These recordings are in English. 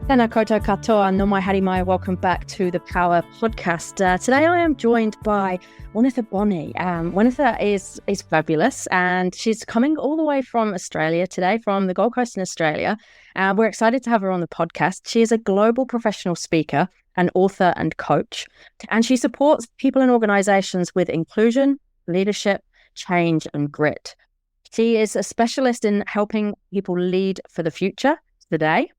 Tēnā koutou katoa, no mai haere mai. Welcome back to the Power Podcast. Today I am joined by Winitha Bonney. Winitha is fabulous, and she's coming all the way from Australia today, from the Gold Coast in Australia. We're excited to have her on the podcast. She is a global professional speaker, an author and coach, and she supports people and organisations with inclusion, leadership, change and grit. She is a specialist in helping people lead for the future today,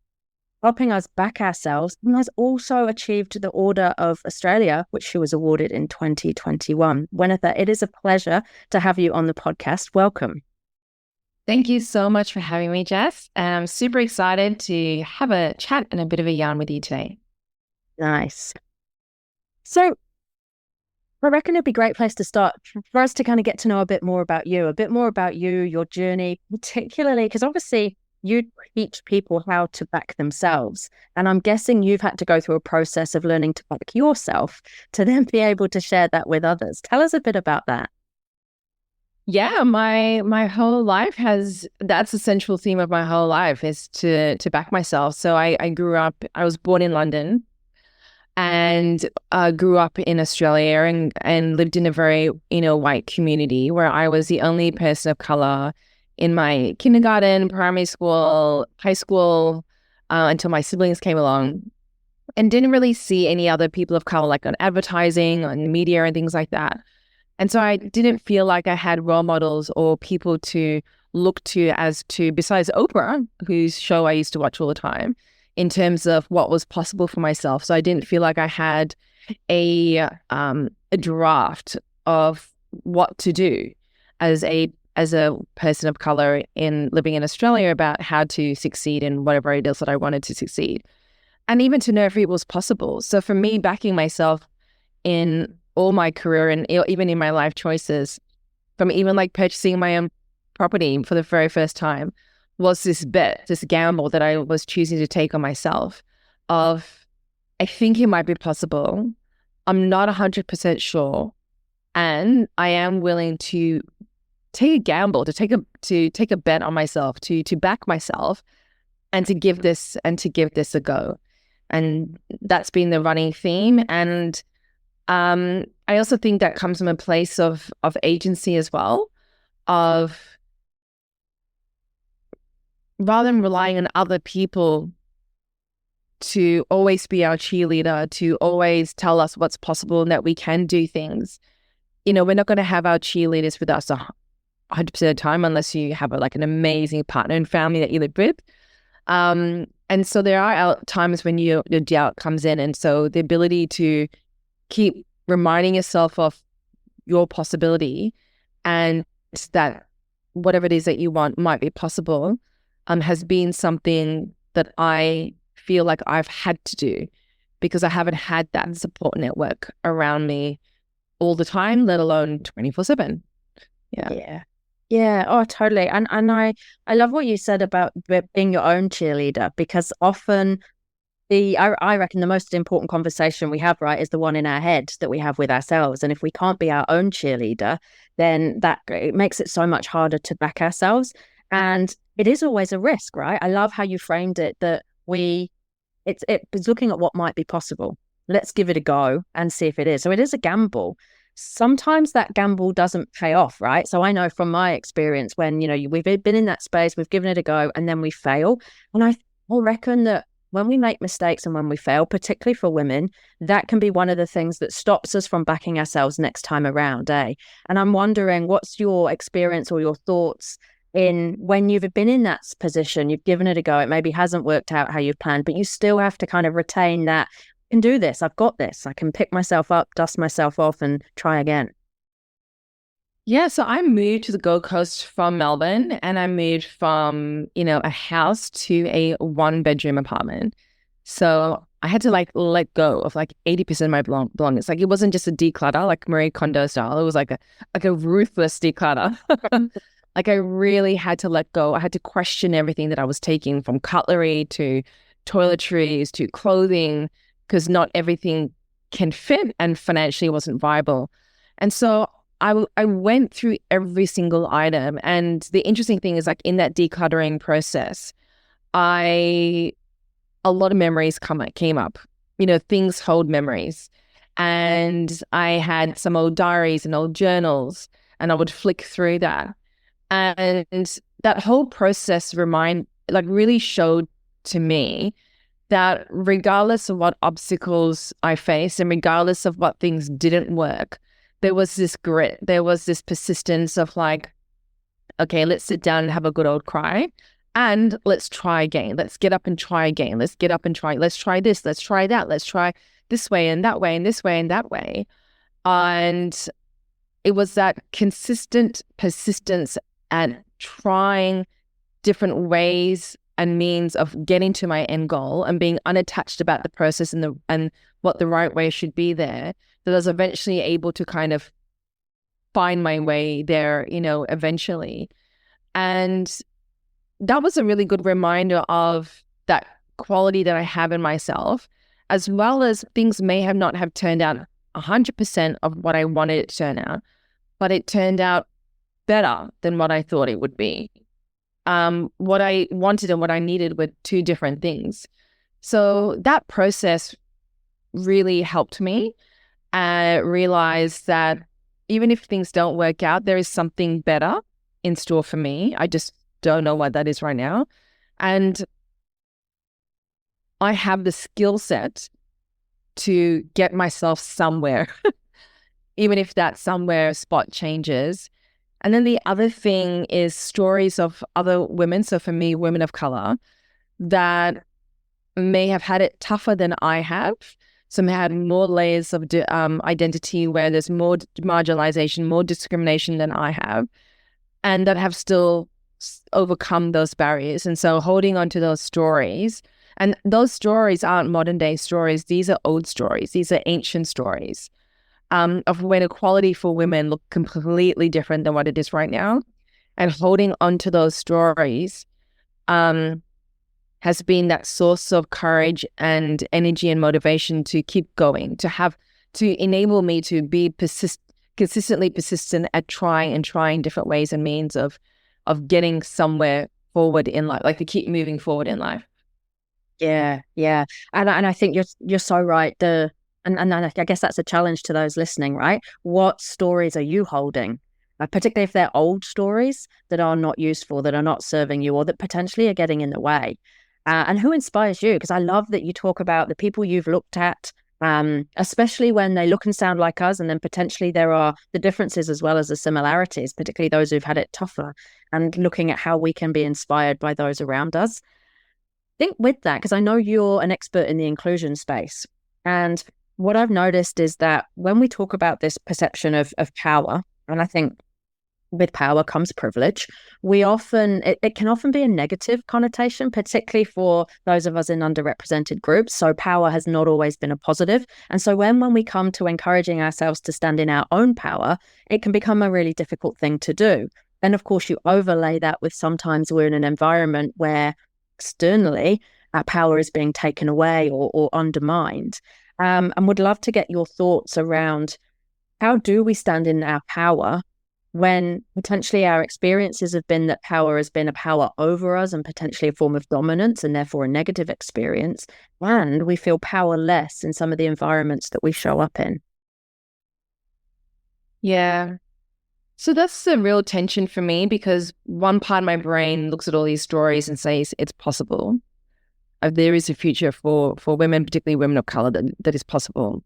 helping us back ourselves, and has also achieved the Order of Australia, which she was awarded in 2021. Winitha, it is a pleasure to have you on the podcast. Welcome. Thank you so much for having me, Jess. I'm super excited to have a chat and a bit of a yarn with you today. Nice. So I reckon it'd be a great place to start for us to kind of get to know a bit more about you, your journey, particularly because obviously you teach people how to back themselves. And I'm guessing you've had to go through a process of learning to back yourself to then be able to share that with others. Tell us a bit about that. Yeah, my whole life that's the central theme of my whole life is to back myself. So I was born in London and grew up in Australia and lived in a very, white community where I was the only person of color in my kindergarten, primary school, high school, until my siblings came along, and didn't really see any other people of color like on advertising, on media and things like that. And so I didn't feel like I had role models or people to look to besides Oprah, whose show I used to watch all the time, in terms of what was possible for myself. So I didn't feel like I had a draft of what to do as a person of color in living in Australia about how to succeed in whatever it is that I wanted to succeed, and even to know if it was possible. So for me, backing myself in all my career and even in my life choices, from even like purchasing my own property for the very first time, was this gamble that I was choosing to take on myself of, I think it might be possible. I'm not 100% sure. And I am willing to take a gamble, to take a bet on myself, to back myself, and to give this a go. And that's been the running theme. And I also think that comes from a place of agency as well, of rather than relying on other people to always be our cheerleader, to always tell us what's possible and that we can do things. We're not going to have our cheerleaders with us 100% of the time unless you have an amazing partner and family that you live with. And so there are times when your doubt comes in. And so the ability to keep reminding yourself of your possibility and that whatever it is that you want might be possible has been something that I feel like I've had to do because I haven't had that support network around me all the time, let alone 24/7. Yeah. Oh, totally. And I love what you said about being your own cheerleader, because often I reckon the most important conversation we have, right, is the one in our head that we have with ourselves. And if we can't be our own cheerleader, then it makes it so much harder to back ourselves. And it is always a risk, right? I love how you framed it, that it's looking at what might be possible. Let's give it a go and see if it is. So it is a gamble. Sometimes that gamble doesn't pay off, right? So I know from my experience when, we've been in that space, we've given it a go, and then we fail. And I reckon that when we make mistakes and when we fail, particularly for women, that can be one of the things that stops us from backing ourselves next time around, eh? And I'm wondering, what's your experience or your thoughts in when you've been in that position, you've given it a go, it maybe hasn't worked out how you've planned, but you still have to kind of retain that, I can do this, I've got this, I can pick myself up, dust myself off and try again. Yeah, so I moved to the Gold Coast from Melbourne, and I moved from, a house to a 1-bedroom apartment. So I had to let go of 80% of my belongings. It wasn't just a declutter, like Marie Kondo style. It was like a ruthless declutter. I really had to let go. I had to question everything that I was taking, from cutlery to toiletries to clothing, because not everything can fit and financially wasn't viable. And so I went through every single item. And the interesting thing is, in that decluttering process, a a lot of memories came up. You know, things hold memories. And I had some old diaries and old journals, and I would flick through that. And that whole process really showed to me that regardless of what obstacles I faced and regardless of what things didn't work, there was this grit, there was this persistence of like, okay, let's sit down and have a good old cry and let's try again. Let's get up and try again. Let's get up and try. Let's try this. Let's try that. Let's try this way and that way and this way and that way. And it was that consistent persistence at trying different ways and means of getting to my end goal and being unattached about the process and what the right way should be there, that I was eventually able to kind of find my way there, you know, eventually. And that was a really good reminder of that quality that I have in myself, as well as things may have not have turned out 100% of what I wanted it to turn out, but it turned out better than what I thought it would be. What I wanted and what I needed were two different things. So that process really helped me realize that even if things don't work out, there is something better in store for me. I just don't know what that is right now. And I have the skill set to get myself somewhere, even if that somewhere spot changes. And then the other thing is stories of other women. So for me, women of color that may have had it tougher than I have. Some had more layers of identity where there's more marginalization, more discrimination than I have, and that have still overcome those barriers. And so holding on to those stories, and those stories aren't modern day stories. These are old stories. These are ancient stories of when equality for women looked completely different than what it is right now. And holding on to those stories has been that source of courage and energy and motivation to keep going, to enable me to be consistently persistent at trying different ways and means of getting somewhere forward in life, like to keep moving forward in life. Yeah, yeah. And I think you're so right. And I guess that's a challenge to those listening, right? What stories are you holding? Particularly if they're old stories that are not useful, that are not serving you, or that potentially are getting in the way. And who inspires you? Because I love that you talk about the people you've looked at, especially when they look and sound like us, and then potentially there are the differences as well as the similarities, particularly those who've had it tougher, and looking at how we can be inspired by those around us. I think with that, because I know you're an expert in the inclusion space, and what I've noticed is that when we talk about this perception of power, and I think with power comes privilege, it can often be a negative connotation, particularly for those of us in underrepresented groups. So power has not always been a positive. And so when we come to encouraging ourselves to stand in our own power, it can become a really difficult thing to do. And of course, you overlay that with sometimes we're in an environment where externally our power is being taken away or undermined. And would love to get your thoughts around how do we stand in our power when potentially our experiences have been that power has been a power over us and potentially a form of dominance and therefore a negative experience, and we feel powerless in some of the environments that we show up in. Yeah. So that's the real tension for me, because one part of my brain looks at all these stories and says it's possible. There is a future for women, particularly women of color, that is possible.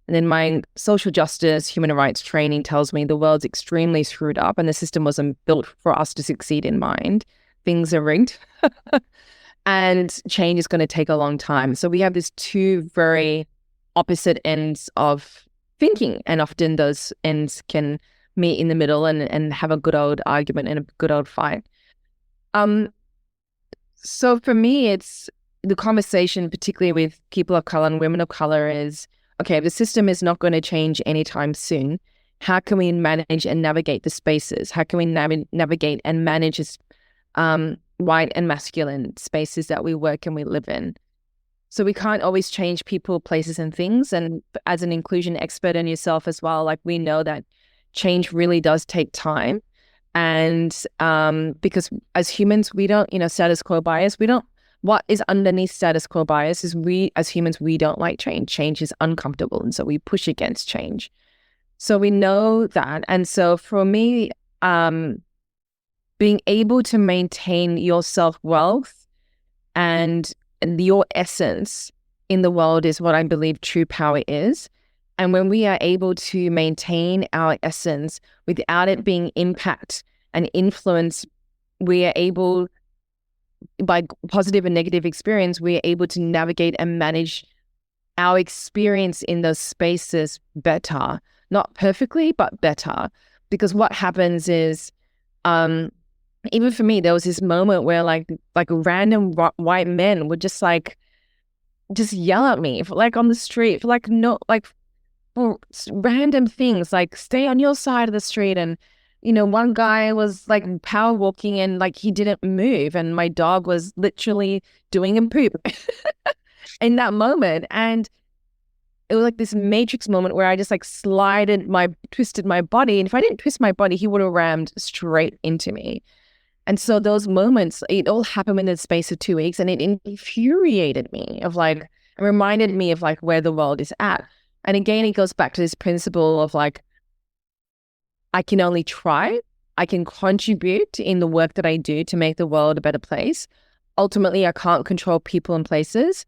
And then my social justice, human rights training tells me the world's extremely screwed up and the system wasn't built for us to succeed in mind. Things are rigged and change is going to take a long time. So we have these two very opposite ends of thinking, and often those ends can meet in the middle and have a good old argument and a good old fight. So for me, it's the conversation, particularly with people of color and women of color, is, okay, the system is not going to change anytime soon. How can we manage and navigate the spaces? How can we navigate and manage this white and masculine spaces that we work and we live in? So we can't always change people, places, and things. And as an inclusion expert in yourself as well, like, we know that change really does take time. And because as humans, we don't, status quo bias, we don't what is underneath status quo bias is we as humans, we don't like change. Change is uncomfortable. And so we push against change. So we know that. And so for me, being able to maintain your self-worth and your essence in the world is what I believe true power is. And when we are able to maintain our essence without it being impact and influence, we are able, by positive and negative experience, we are able to navigate and manage our experience in those spaces better. Not perfectly, but better. Because what happens is, even for me, there was this moment where like random white men would just yell at me for, like, on the street for like no like for random things, like stay on your side of the street. And one guy was like power walking and like he didn't move, and my dog was literally doing a poop in that moment. And it was like this matrix moment where I just like twisted my body. And if I didn't twist my body, he would have rammed straight into me. And so those moments, it all happened in the space of 2 weeks, and it infuriated me of like, it reminded me of like where the world is at. And again, it goes back to this principle of like, I can only try, I can contribute in the work that I do to make the world a better place. Ultimately, I can't control people and places,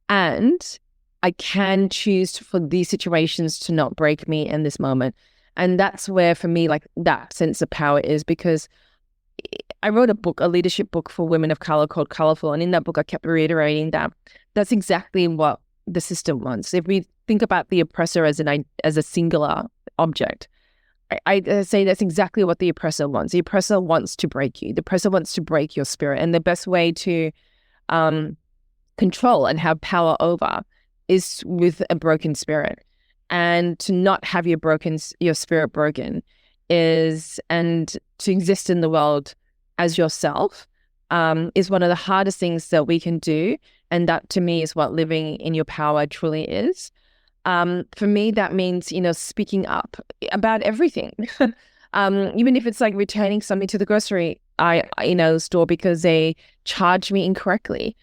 and I can choose for these situations to not break me in this moment. And that's where, for me, like that sense of power is, because I wrote a leadership book for women of color called Colorful. And in that book, I kept reiterating that that's exactly what the system wants. If we think about the oppressor as a singular object, I say that's exactly what the oppressor wants. The oppressor wants to break you. The oppressor wants to break your spirit. And the best way to control and have power over is with a broken spirit. And to not have your spirit broken and to exist in the world as yourself is one of the hardest things that we can do. And that, to me, is what living in your power truly is. For me, that means, speaking up about everything. Even if it's like returning something to the grocery store because they charged me incorrectly.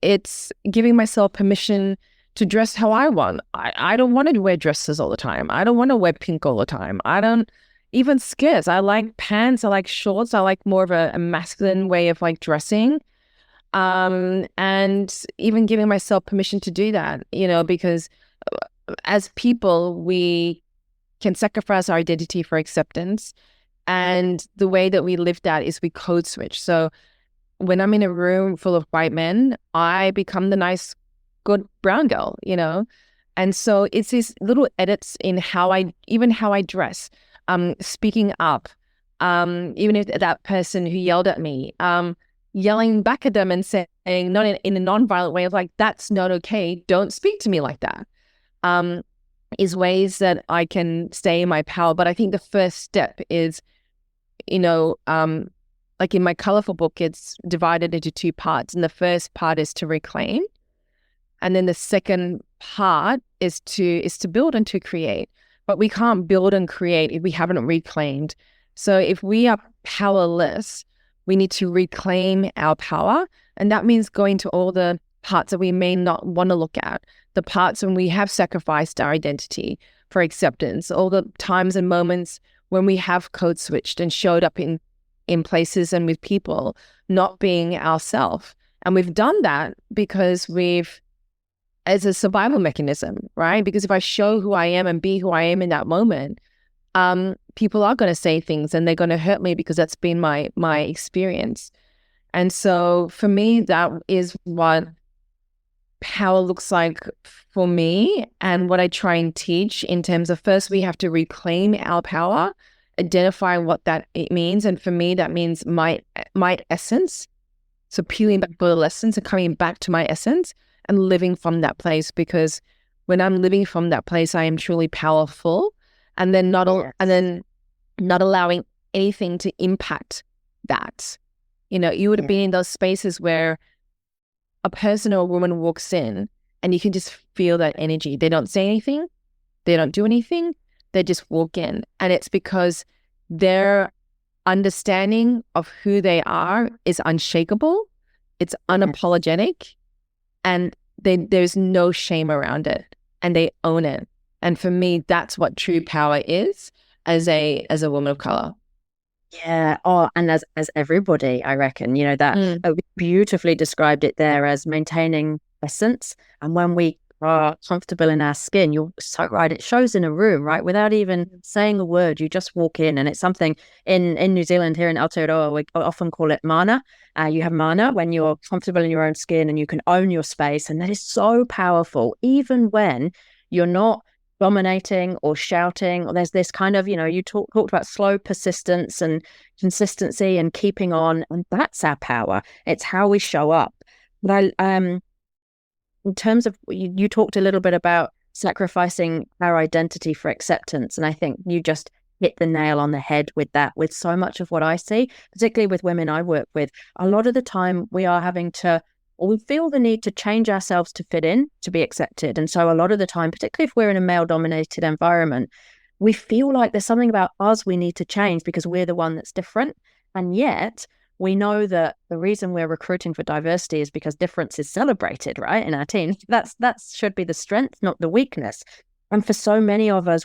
It's giving myself permission to dress how I want. I don't want to wear dresses all the time. I don't want to wear pink all the time. I don't even skirts. I like pants. I like shorts. I like more of a masculine way of like dressing. And even giving myself permission to do that, because as people, we can sacrifice our identity for acceptance. And the way that we live that is we code switch. So when I'm in a room full of white men, I become the nice, good brown girl, And so it's these little edits in how I dress, speaking up, even if that person who yelled at me, yelling back at them and saying, not in a non-violent way of like, that's not okay, don't speak to me like that, is ways that I can stay in my power. But I think the first step is, like in my colorful book, it's divided into 2 parts. And the first part is to reclaim. And then the second part is to build and to create. But we can't build and create if we haven't reclaimed. So if we are powerless, we need to reclaim our power. And that means going to all the parts that we may not want to look at, the parts when we have sacrificed our identity for acceptance, all the times and moments when we have code switched and showed up in places and with people not being ourselves. And we've done that because as a survival mechanism, right? Because if I show who I am and be who I am in that moment, people are going to say things and they're going to hurt me because that's been my experience. And so for me, that is what power looks like for me, and what I try and teach in terms of, first, we have to reclaim our power, identify what it means. And for me, that means my essence. So peeling back the lessons and coming back to my essence and living from that place, because when I'm living from that place, I am truly powerful. And then not allowing anything to impact that. You would have been in those spaces where a person or a woman walks in and you can just feel that energy. They don't say anything. They don't do anything. They just walk in. And it's because they're understanding of who they are is unshakable, it's unapologetic, and there's no shame around it, and they own it. And for me, that's what true power is as a woman of color. Yeah. Oh, and as everybody, I reckon, that beautifully described it there as maintaining essence. And when we are comfortable in our skin, you're so right. It shows in a room, right? Without even saying a word, you just walk in, and it's something in New Zealand here in Aotearoa, we often call it mana. You have mana when you're comfortable in your own skin and you can own your space, and that is so powerful, even when you're not dominating or shouting, or there's this kind of, you talked about slow persistence and consistency and keeping on, and that's our power. It's how we show up. But in terms of, you talked a little bit about sacrificing our identity for acceptance, and I think you just hit the nail on the head with that. With so much of what I see, particularly with women I work with, a lot of the time we are having to, or we feel the need to change ourselves to fit in, to be accepted. And so a lot of the time, particularly if we're in a male-dominated environment, we feel like there's something about us we need to change because we're the one that's different. And yet we know that the reason we're recruiting for diversity is because difference is celebrated, right, in our team. That should be the strength, not the weakness. And for so many of us,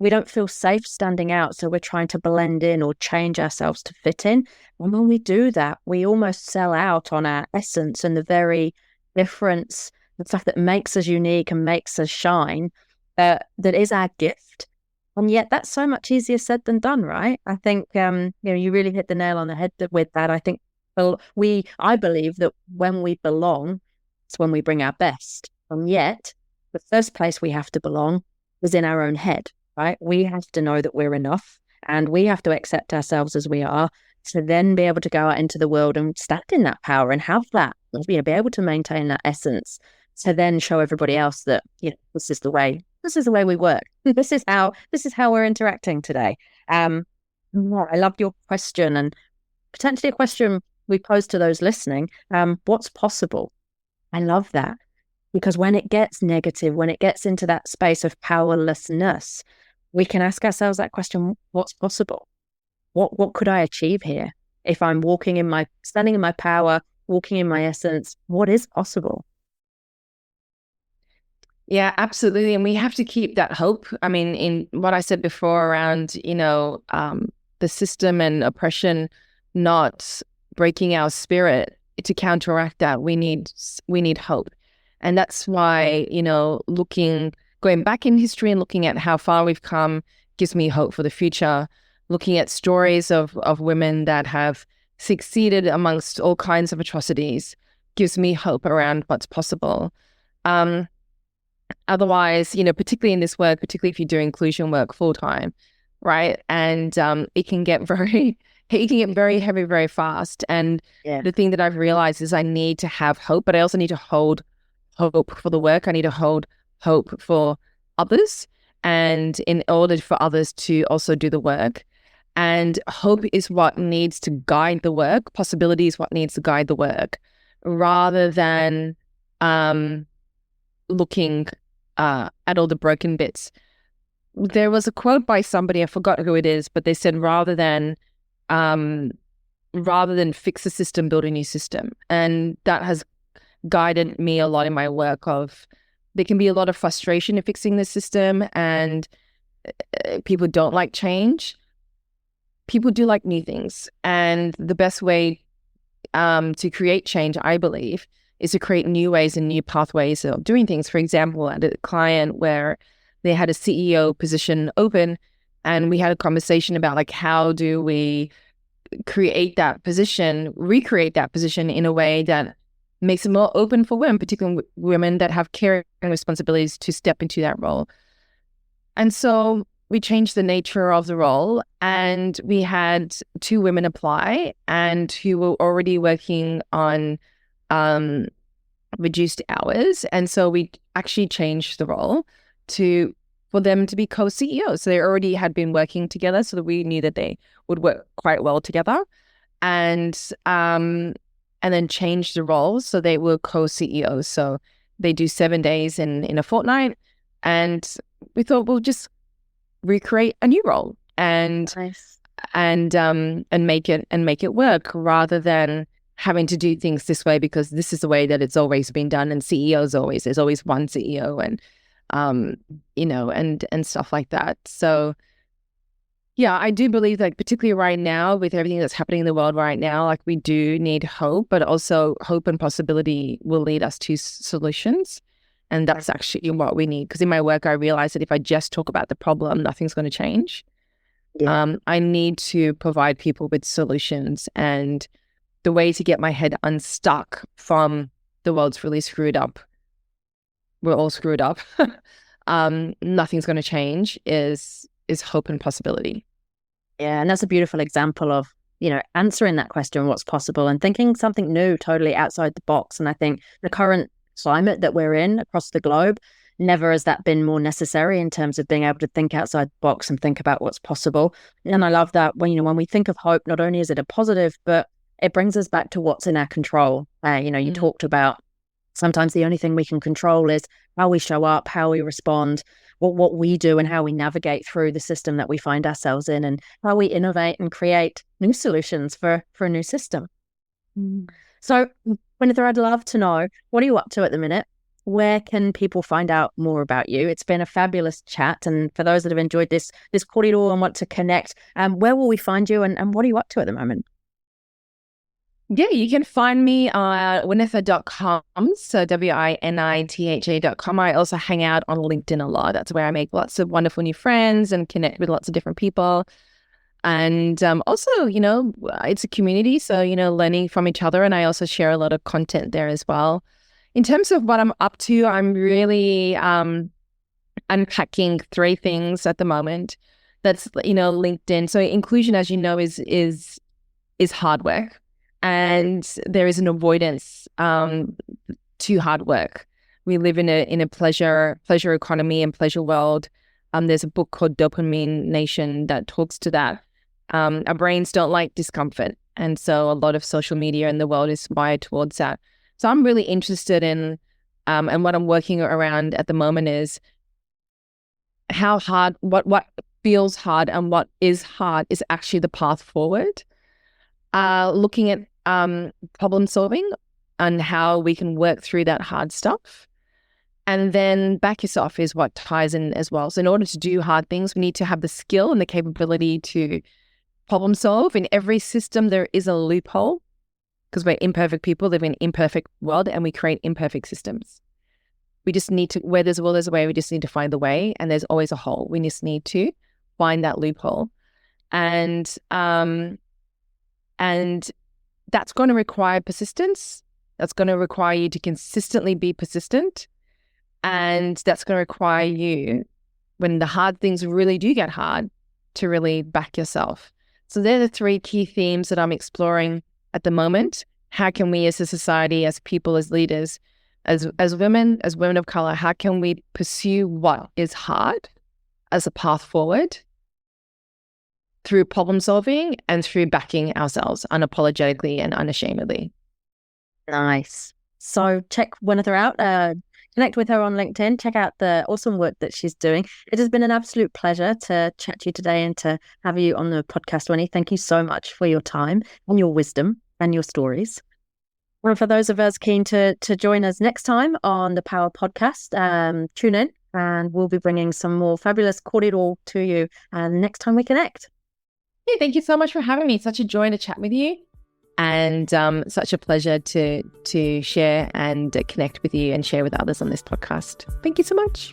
we don't feel safe standing out, so we're trying to blend in or change ourselves to fit in. And when we do that, we almost sell out on our essence and the very difference, the stuff that makes us unique and makes us shine, that is our gift. And yet that's so much easier said than done, right? I think, you really hit the nail on the head with that. I think I believe that when we belong, it's when we bring our best. And yet the first place we have to belong is in our own head. Right? We have to know that we're enough, and we have to accept ourselves as we are, to then be able to go out into the world and stand in that power and have that, be able to maintain that essence, to then show everybody else that, this is the way we work. This is how we're interacting today. I loved your question, and potentially a question we pose to those listening. What's possible? I love that, because when it gets negative, when it gets into that space of powerlessness, we can ask ourselves that question: what's possible? What could I achieve here? If I'm standing in my power, walking in my essence, what is possible? Yeah, absolutely. And we have to keep that hope. I mean, in what I said before around, the system and oppression not breaking our spirit, to counteract that, we need hope. And that's why, going back in history and looking at how far we've come gives me hope for the future. Looking at stories of women that have succeeded amongst all kinds of atrocities gives me hope around what's possible. Otherwise, particularly in this work, particularly if you do inclusion work full time, right? And it can get very heavy very fast. And the thing that I've realized is I need to have hope, but I also need to hold hope for the work. I need to hold hope for others, and in order for others to also do the work. And hope is what needs to guide the work. Possibility is what needs to guide the work, rather than looking at all the broken bits. There was a quote by somebody, I forgot who it is, but they said rather than fix a system, build a new system. And that has guided me a lot in my work. Of there can be a lot of frustration in fixing the system, and people don't like change. People do like new things. And the best way to create change, I believe, is to create new ways and new pathways of doing things. For example, at a client where they had a CEO position open, and we had a conversation about how do we recreate that position in a way that makes it more open for women, particularly women that have caring responsibilities, to step into that role. And so we changed the nature of the role, and we had 2 women apply, and who were already working on reduced hours. And so we actually changed the role for them to be co-CEOs. So they already had been working together, so that we knew that they would work quite well together. And then changed the roles so they were co-CEOs. So they do 7 days in a fortnight. And we thought we'll just recreate a new role. And Nice. and make it work, rather than having to do things this way because this is the way that it's always been done. And there's always one CEO, and and stuff like that. So yeah, I do believe that particularly right now, with everything that's happening in the world right now, like, we do need hope, but also hope and possibility will lead us to solutions. And that's actually what we need. Because in my work, I realize that if I just talk about the problem, nothing's going to change. Yeah. I need to provide people with solutions, and the way to get my head unstuck from the world's really screwed up. We're all screwed up. Nothing's going to change is hope and possibility. Yeah, and that's a beautiful example of, answering that question, what's possible, and thinking something new, totally outside the box. And I think the current climate that we're in across the globe, never has that been more necessary in terms of being able to think outside the box and think about what's possible. And I love that when we think of hope, not only is it a positive, but it brings us back to what's in our control. You talked about sometimes the only thing we can control is how we show up, how we respond, what we do, and how we navigate through the system that we find ourselves in, and how we innovate and create new solutions for a new system. So, Winitha, I'd love to know, what are you up to at the minute? Where can people find out more about you? It's been a fabulous chat. And for those that have enjoyed this corridor and want to connect, where will we find you, and what are you up to at the moment? Yeah, you can find me on winitha.com, so winitha.com. I also hang out on LinkedIn a lot. That's where I make lots of wonderful new friends and connect with lots of different people. And also, it's a community, so, learning from each other. And I also share a lot of content there as well. In terms of what I'm up to, I'm really unpacking 3 things at the moment. That's, LinkedIn. So inclusion, as you know, is hard work. And there is an avoidance to hard work. We live in a pleasure economy and pleasure world. There's a book called Dopamine Nation that talks to that. Our brains don't like discomfort, and so a lot of social media in the world is wired towards that. So I'm really interested in, and what I'm working around at the moment is how hard, what feels hard and what is hard is actually the path forward. Looking at problem solving and how we can work through that hard stuff. And then back yourself is what ties in as well. So in order to do hard things, we need to have the skill and the capability to problem solve. In every system, there is a loophole, because we're imperfect people, live in an imperfect world, and we create imperfect systems. We just need to, where there's a will, there's a way. We just need to find the way, and there's always a hole. We just need to find that loophole. And that's going to require persistence. That's going to require you to consistently be persistent. And that's going to require you, when the hard things really do get hard, to really back yourself. So they're the 3 key themes that I'm exploring at the moment. How can we as a society, as people, as leaders, as women of color, how can we pursue what is hard as a path forward through problem solving and through backing ourselves unapologetically and unashamedly? Nice. So check Winitha out. Connect with her on LinkedIn. Check out the awesome work that she's doing. It has been an absolute pleasure to chat to you today and to have you on the podcast, Winnie. Thank you so much for your time and your wisdom and your stories. Well, for those of us keen to join us next time on the Power Podcast, tune in, and we'll be bringing some more fabulous cordial to you next time we connect. Yeah, thank you so much for having me. Such a joy to chat with you. And such a pleasure to share and connect with you and share with others on this podcast. Thank you so much.